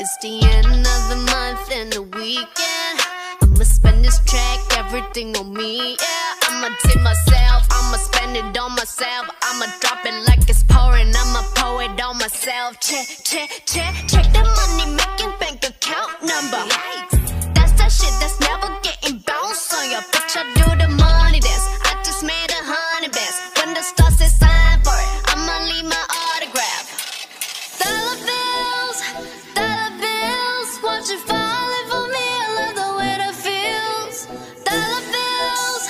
It's the end of the month and the weekend. I'ma spend this track, everything on me, yeah. I'ma tip myself, I'ma spend it on myself. I'ma drop it like it's pouring, I'ma pour it on myself. Check the money making bank account number. That's that shit that's never getting bounced on your bitch. I do the money dance, I just made 100 bands. When the stars say sign for it, I'ma leave my autograph. Dollar bills, watch it falling for me. I love the way that feels. Dollar bills,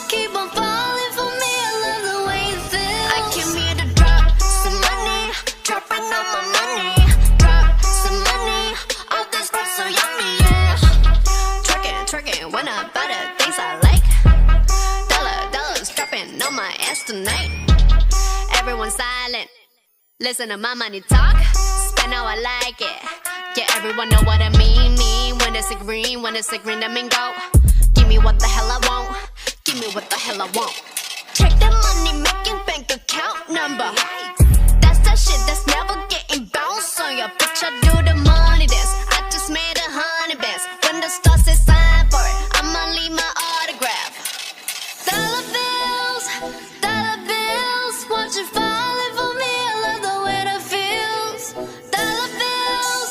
keep on falling for me. I love the way it feels. I came here to drop some money, dropping all my money. Drop some money, all this stuff so yummy, yeah. Twerking when I buy the things I like. Dollars dropping on my ass tonight. Everyone silent, listen to my money talk. Spend how I like it. Yeah, everyone know what I mean. When it's a green, that mean go. Give me what the hell I want. Give me what the hell I want. Check the money making bank account number. That's that shit that's never getting bounced on your bitch. I do the money dance, I just made 100 bands. When the stars say sign for it, I'ma leave my autograph. Dollar bills, watch it falling for me. I love the way that feels. Dollar bills,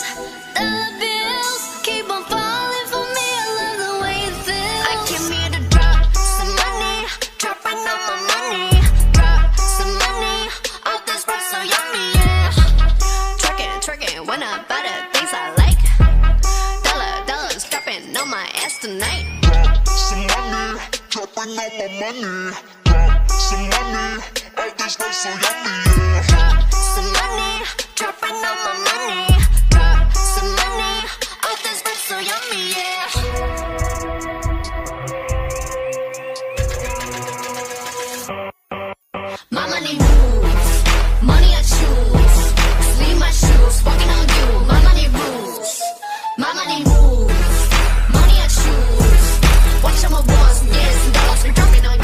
keep on falling for me. I love the way it feels. I came here to drop some money, dropping all my money. Drop some money, all this stuff so yummy, yeah. Twerking when I buy the things I like. Dollars dropping on my ass tonight. Drop some money, dropping all my money. Drop some money, all this stuff so yummy, yeah. Drop some money, dropping all my money. Drop some money, all this stuff so yummy, yeah. My money moves, money I choose. Sleeve my shoes, walking on you. My money rules, my money moves, money I choose. Watch how my walls, yes, dollars be dropping on